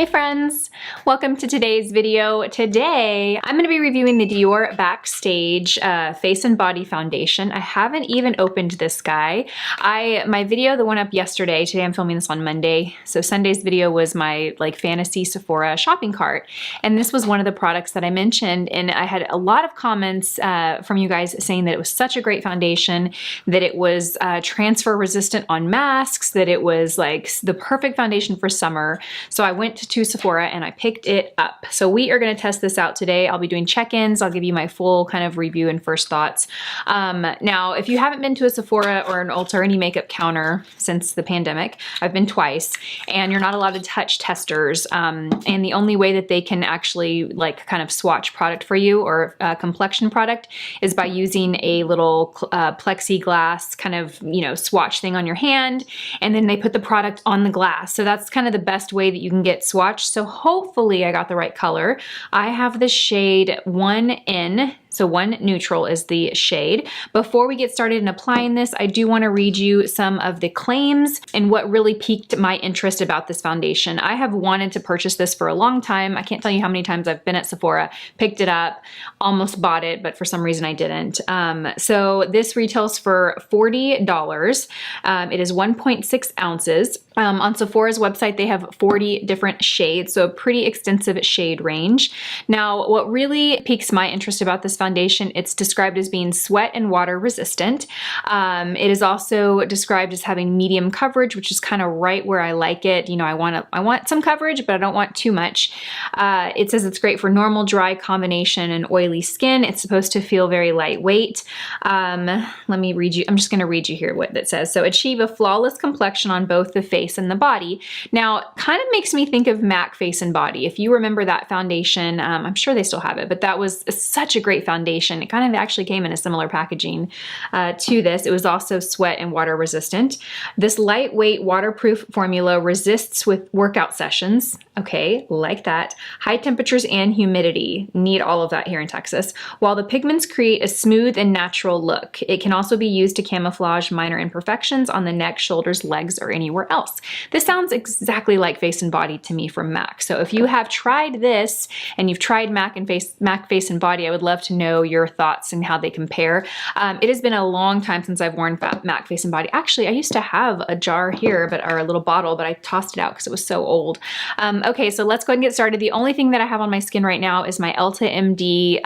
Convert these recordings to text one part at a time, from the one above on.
Hey friends, welcome to today's video. Today, I'm gonna be reviewing the DIOR Backstage Face and Body Foundation. I haven't even opened this guy. My video, the one up yesterday, today I'm filming this on Monday, so Sunday's video was my fantasy Sephora shopping cart. And this was one of the products that I mentioned, and I had a lot of comments from you guys saying that it was such a great foundation, that it was transfer resistant on masks, that it was like the perfect foundation for summer. So I went to Sephora and I picked it up. So we are going to test this out today. I'll be doing check-ins. I'll give you my full kind of review and first thoughts. Now, if you haven't been to a Sephora or an Ulta or any makeup counter since the pandemic, I've been twice, and you're not allowed to touch testers. And the only way that they can actually kind of swatch product for you or complexion product is by using a little plexiglass kind of, swatch thing on your hand, and then they put the product on the glass. So that's kind of the best way that you can get swatched. So hopefully I got the right color. I have the shade 1N. So 1 neutral is the shade. Before we get started in applying this, I do want to read you some of the claims and what really piqued my interest about this foundation. I have wanted to purchase this for a long time. I can't tell you how many times I've been at Sephora, picked it up, almost bought it, but for some reason I didn't. So this retails for $40. It is 1.6 ounces. On Sephora's website, they have 40 different shades, so a pretty extensive shade range. Now, what really piques my interest about this foundation, it's described as being sweat and water resistant. It is also described as having medium coverage, which is kind of right where I like it. I want some coverage, but I don't want too much. It says it's great for normal, dry combination and oily skin. It's supposed to feel very lightweight. Let me read you. I'm just going to read you here what it says. So achieve a flawless complexion on both the face and the body. Now, kind of makes me think of MAC Face and Body. If you remember that foundation, I'm sure they still have it, but that was such a great foundation. It kind of actually came in a similar packaging to this. It was also sweat and water resistant. This lightweight waterproof formula resists with workout sessions. Okay, like that. High temperatures and humidity. Need all of that here in Texas. While the pigments create a smooth and natural look, it can also be used to camouflage minor imperfections on the neck, shoulders, legs, or anywhere else. This sounds exactly like Face and Body to me from MAC. So if you have tried this and you've tried MAC Face and Body, I would love to know your thoughts and how they compare. It has been a long time since I've worn MAC Face and Body. Actually, I used to have a jar here, or a little bottle, but I tossed it out because it was so old. Okay, so let's go ahead and get started. The only thing that I have on my skin right now is my Elta MD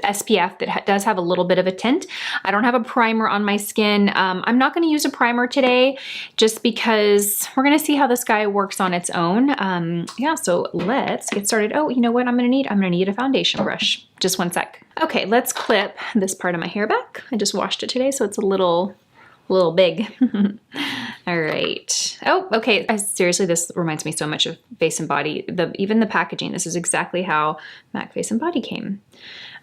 SPF that does have a little bit of a tint. I don't have a primer on my skin. I'm not going to use a primer today just because we're going to see how this guy works on its own. Yeah, so let's get started. Oh, you know what I'm going to need? I'm going to need a foundation brush. Just one sec. Okay, let's clip this part of my hair back. I just washed it today, so it's a little big. All right. Oh, okay. Seriously, this reminds me so much of Face and Body. Even the packaging, this is exactly how MAC Face and Body came.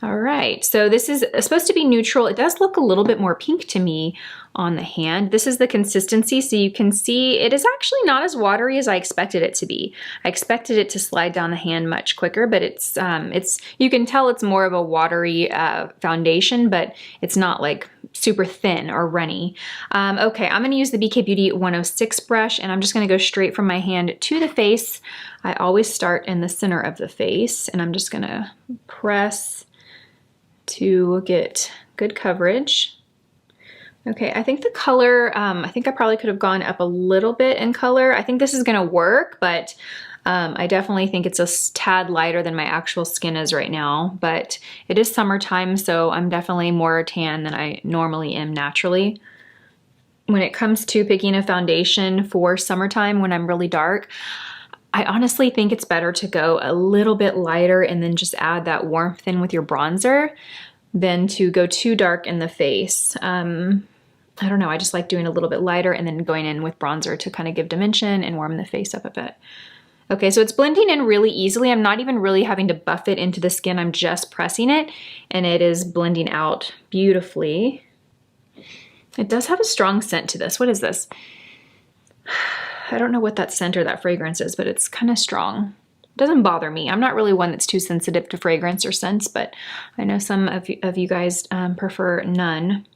All right, so this is supposed to be neutral. It does look a little bit more pink to me on the hand. This is the consistency, so you can see it is actually not as watery as I expected it to be. I expected it to slide down the hand much quicker, but it's you can tell it's more of a watery foundation, but it's not like super thin or runny. Okay, I'm gonna use the BK Beauty 106 brush, and I'm just gonna go straight from my hand to the face. I always start in the center of the face, and I'm just gonna press to get good coverage. Okay, I think the color, I think I probably could have gone up a little bit in color. I think this is gonna work, but I definitely think it's a tad lighter than my actual skin is right now, but it is summertime, so I'm definitely more tan than I normally am naturally. When it comes to picking a foundation for summertime when I'm really dark, I honestly think it's better to go a little bit lighter and then just add that warmth in with your bronzer than to go too dark in the face. I don't know, I just like doing a little bit lighter and then going in with bronzer to kind of give dimension and warm the face up a bit. Okay, so it's blending in really easily. I'm not even really having to buff it into the skin. I'm just pressing it and it is blending out beautifully. It does have a strong scent to this. What is this? I don't know what that scent or that fragrance is, but it's kind of strong. It doesn't bother me. I'm not really one that's too sensitive to fragrance or scents, but I know some of you guys prefer none.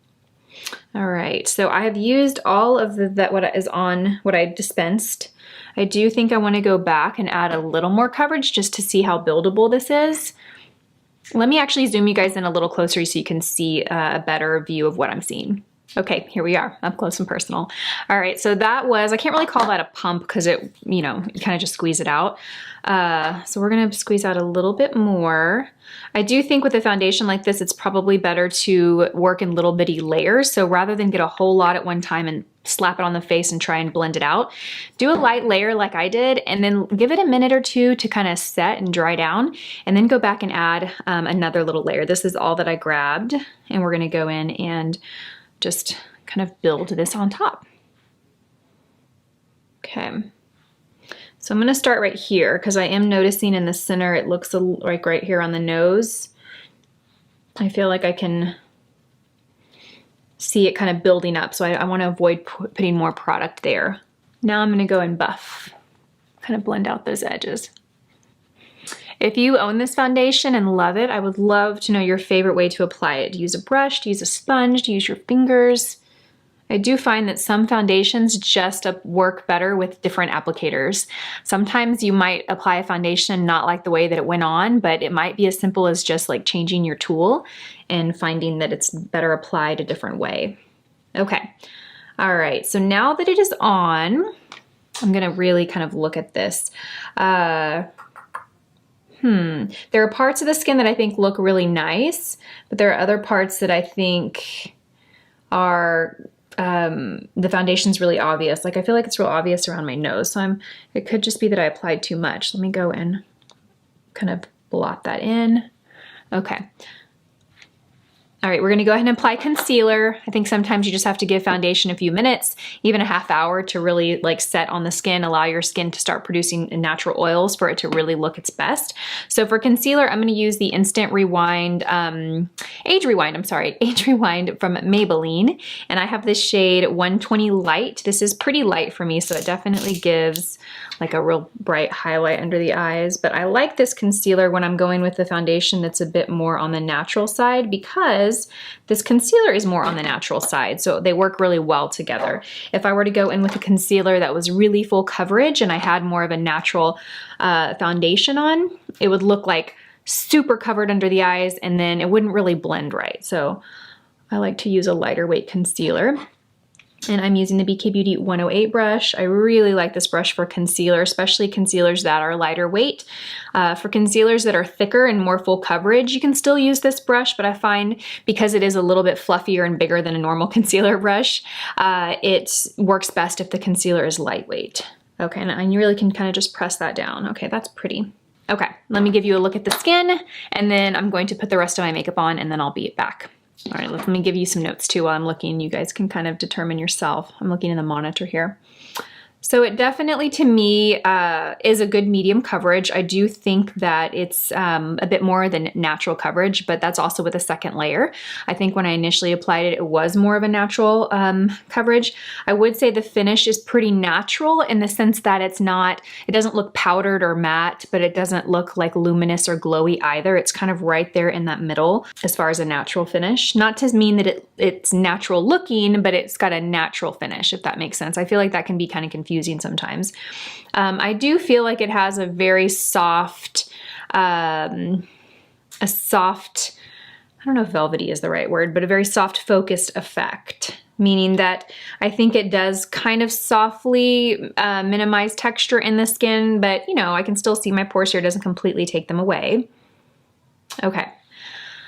All right, so I have used all of what is on what I dispensed. I do think I want to go back and add a little more coverage just to see how buildable this is. Let me actually zoom you guys in a little closer so you can see a better view of what I'm seeing. Okay, here we are, up close and personal. All right, so that was, I can't really call that a pump because it, you know, you kind of just squeeze it out. So we're gonna squeeze out a little bit more. I do think with a foundation like this, it's probably better to work in little bitty layers. So rather than get a whole lot at one time and slap it on the face and try and blend it out, do a light layer like I did, and then give it a minute or two to kind of set and dry down, and then go back and add another little layer. This is all that I grabbed, and we're gonna go in and just kind of build this on top. Okay, so I'm gonna start right here because I am noticing in the center it looks like right here on the nose. I feel like I can see it kind of building up, so I wanna avoid putting more product there. Now I'm gonna go and buff, kind of blend out those edges. If you own this foundation and love it, I would love to know your favorite way to apply it. To use a brush, to use a sponge, to use your fingers. I do find that some foundations just work better with different applicators. Sometimes you might apply a foundation not like the way that it went on, but it might be as simple as just like changing your tool and finding that it's better applied a different way. Okay, all right, so now that it is on, I'm gonna really kind of look at this. There are parts of the skin that I think look really nice, but there are other parts that I think are, the foundation's really obvious. Like I feel like it's real obvious around my nose, so it could just be that I applied too much. Let me go and kind of blot that in. Okay. All right, we're gonna go ahead and apply concealer. I think sometimes you just have to give foundation a few minutes, even a half hour, to really like set on the skin, allow your skin to start producing natural oils for it to really look its best. So for concealer, I'm gonna use the Instant Rewind, Age Rewind from Maybelline. And I have this shade 120 Light. This is pretty light for me, so it definitely gives like a real bright highlight under the eyes. But I like this concealer when I'm going with the foundation that's a bit more on the natural side, because this concealer is more on the natural side, so they work really well together. If I were to go in with a concealer that was really full coverage and I had more of a natural foundation on, it would look like super covered under the eyes and then it wouldn't really blend right. So I like to use a lighter weight concealer. And I'm using the BK Beauty 108 brush. I really like this brush for concealer, especially concealers that are lighter weight. For concealers that are thicker and more full coverage, you can still use this brush, but I find because it is a little bit fluffier and bigger than a normal concealer brush, it works best if the concealer is lightweight. Okay, and you really can kind of just press that down. Okay, that's pretty. Okay, let me give you a look at the skin, and then I'm going to put the rest of my makeup on, and then I'll be back. All right, let me give you some notes too while I'm looking. You guys can kind of determine yourself. I'm looking in the monitor here. So it definitely, to me, is a good medium coverage. I do think that it's a bit more than natural coverage, but that's also with a second layer. I think when I initially applied it, it was more of a natural coverage. I would say the finish is pretty natural in the sense that it doesn't look powdered or matte, but it doesn't look like luminous or glowy either. It's kind of right there in that middle as far as a natural finish. Not to mean that it's natural looking, but it's got a natural finish, if that makes sense. I feel like that can be kind of confusing sometimes. I do feel like it has a very soft, I don't know if velvety is the right word, but a very soft focused effect, meaning that I think it does kind of softly minimize texture in the skin, but you know, I can still see my pores here. It doesn't completely take them away. Okay.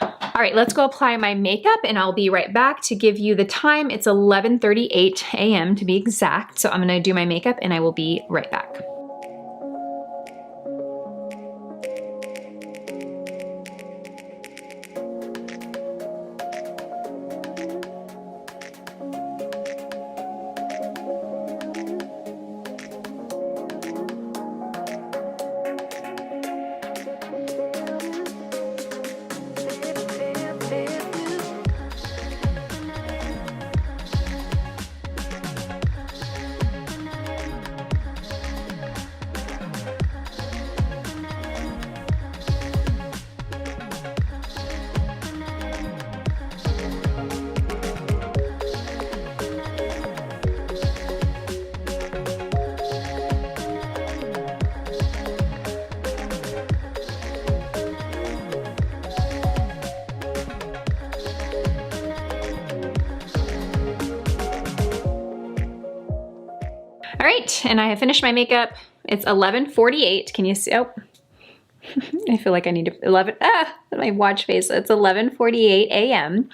All right, let's go apply my makeup and I'll be right back to give you the time. It's 11:38 a.m. to be exact. So I'm gonna do my makeup and I will be right back. All right, and I have finished my makeup. It's 11:48. Can you see? Oh, I feel like I need to, my watch face. It's 11:48 a.m.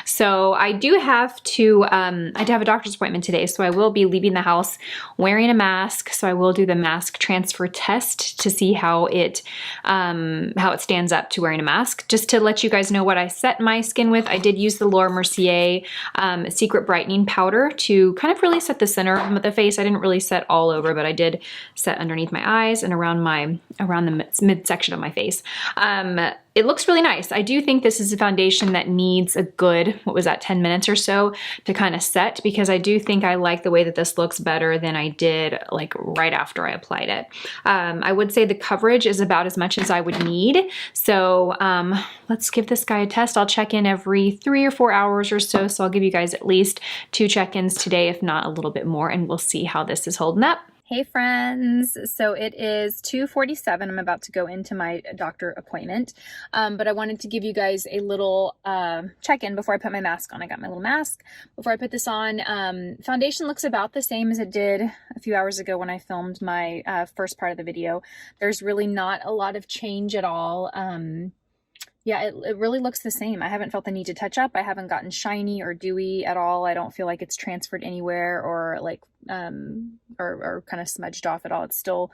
So I do have to, I do have a doctor's appointment today, so I will be leaving the house wearing a mask. So I will do the mask transfer test to see how it stands up to wearing a mask. Just to let you guys know what I set my skin with, I did use the Laura Mercier Secret Brightening Powder to kind of really set the center of the face. I didn't really set all over, but I did set underneath my eyes and around the midsection of my face. It looks really nice. I do think this is a foundation that needs a good, 10 minutes or so to kind of set, because I do think I like the way that this looks better than I did like right after I applied it. I would say the coverage is about as much as I would need. So let's give this guy a test. I'll check in every 3 or 4 hours or so. So I'll give you guys at least 2 check-ins today, if not a little bit more, and we'll see how this is holding up. Hey friends, so it is 2:47. I'm about to go into my doctor appointment, but I wanted to give you guys a little check-in before I put my mask on. I got my little mask. Before I put this on, foundation looks about the same as it did a few hours ago when I filmed my first part of the video. There's really not a lot of change at all. Yeah, it really looks the same. I haven't felt the need to touch up. I haven't gotten shiny or dewy at all. I don't feel like it's transferred anywhere or like or kind of smudged off at all. It still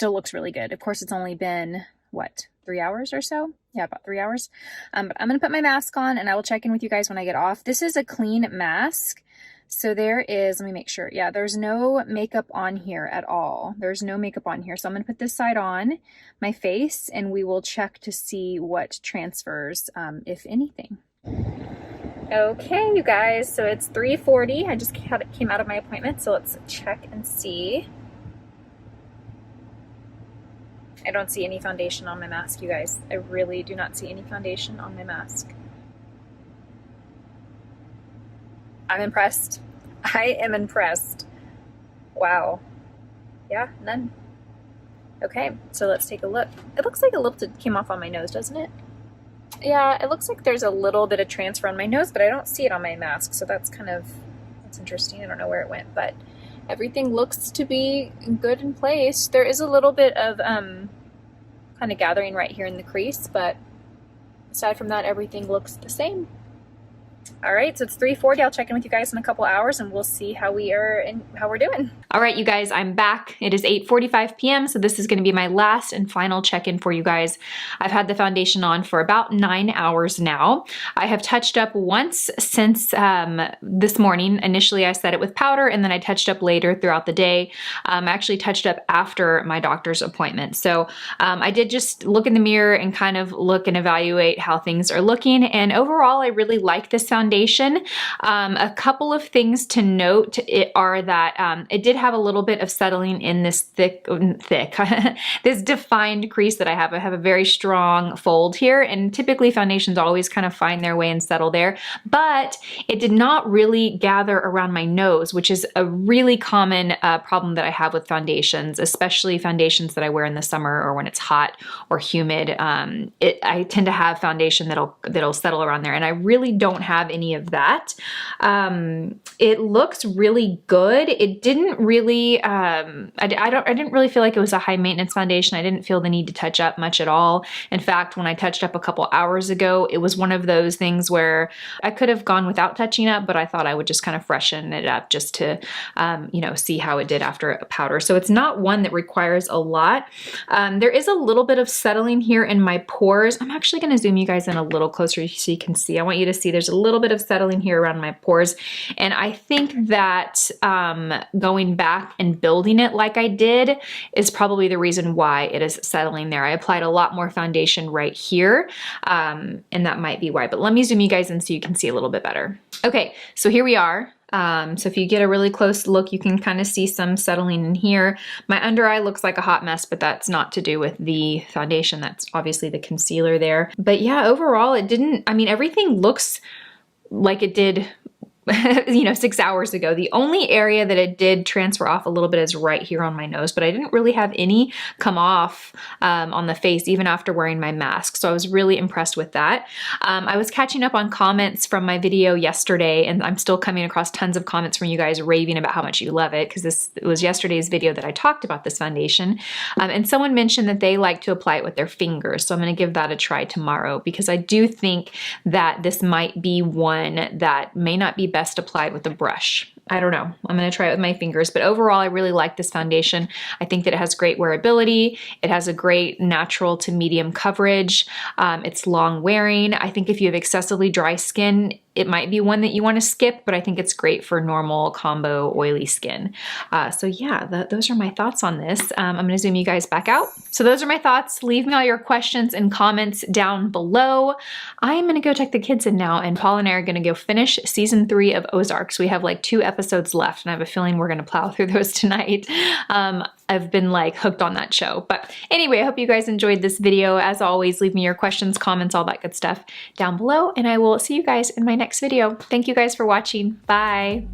looks really good. Of course, it's only been what, 3 hours or so? Yeah, about 3 hours. But I'm gonna put my mask on and I will check in with you guys when I get off. This is a clean mask. So there is, let me make sure. Yeah, there's no makeup on here at all. There's no makeup on here. So I'm gonna put this side on my face and we will check to see what transfers, if anything. Okay, you guys, so it's 3:40. I just came out of my appointment, so let's check and see. I don't see any foundation on my mask, you guys. I really do not see any foundation on my mask. I'm impressed. I am impressed. Wow. Yeah, none. Okay, so let's take a look. It looks like a little came off on my nose, doesn't it? Yeah, it looks like there's a little bit of transfer on my nose, but I don't see it on my mask, so that's interesting. I don't know where it went, but everything looks to be good in place. There is a little bit of kind of gathering right here in the crease, but aside from that, everything looks the same. All right, so it's 3:40. I'll check in with you guys in a couple hours and we'll see how we're doing. All right, you guys, I'm back. It is 8:45 p.m. So this is gonna be my last and final check-in for you guys. I've had the foundation on for about 9 hours now. I have touched up once since this morning. Initially, I set it with powder and then I touched up later throughout the day. I actually touched up after my doctor's appointment. So I did just look in the mirror and kind of look and evaluate how things are looking. And overall, I really like this foundation. A couple of things to note are that it did have a little bit of settling in this thick, this defined crease that I have. I have a very strong fold here, and typically foundations always kind of find their way and settle there, but it did not really gather around my nose, which is a really common problem that I have with foundations, especially foundations that I wear in the summer or when it's hot or humid. I tend to have foundation that'll settle around there, and I really don't have any of that. It looks really good. It didn't really, I didn't really feel like it was a high maintenance foundation. I didn't feel the need to touch up much at all. In fact, when I touched up a couple hours ago, it was one of those things where I could have gone without touching up, but I thought I would just kind of freshen it up just to, you know, see how it did after a powder. So it's not one that requires a lot. There is a little bit of settling here in my pores. I'm actually going to zoom you guys in a little closer so you can see. I want you to see there's a little bit of settling here around my pores. And I think that going back and building it like I did is probably the reason why it is settling there. I applied a lot more foundation right here, and that might be why. But let me zoom you guys in so you can see a little bit better. Okay, so here we are. So if you get a really close look, you can kind of see some settling in here. My under eye looks like a hot mess, but that's not to do with the foundation. That's obviously the concealer there. But yeah, overall it didn't, I mean, everything looks like it did you know, 6 hours ago. The only area that it did transfer off a little bit is right here on my nose, but I didn't really have any come off on the face even after wearing my mask. So I was really impressed with that. I was catching up on comments from my video yesterday, and I'm still coming across tons of comments from you guys raving about how much you love it, because it was yesterday's video that I talked about this foundation. And someone mentioned that they like to apply it with their fingers. So I'm going to give that a try tomorrow, because I do think that this might be one that may not be best applied with a brush. I don't know. I'm going to try it with my fingers, but overall I really like this foundation. I think that it has great wearability. It has a great natural to medium coverage. It's long wearing. I think if you have excessively dry skin, it might be one that you want to skip, but I think it's great for normal combo oily skin. So yeah, those are my thoughts on this. I'm going to zoom you guys back out. So those are my thoughts. Leave me all your questions and comments down below. I'm going to go check the kids in now, and Paul and I are going to go finish season 3 of Ozarks. We have like 2 episodes left, and I have a feeling we're going to plow through those tonight. I've been like hooked on that show. But anyway, I hope you guys enjoyed this video. As always, leave me your questions, comments, all that good stuff down below, and I will see you guys in my next video. Thank you guys for watching. Bye.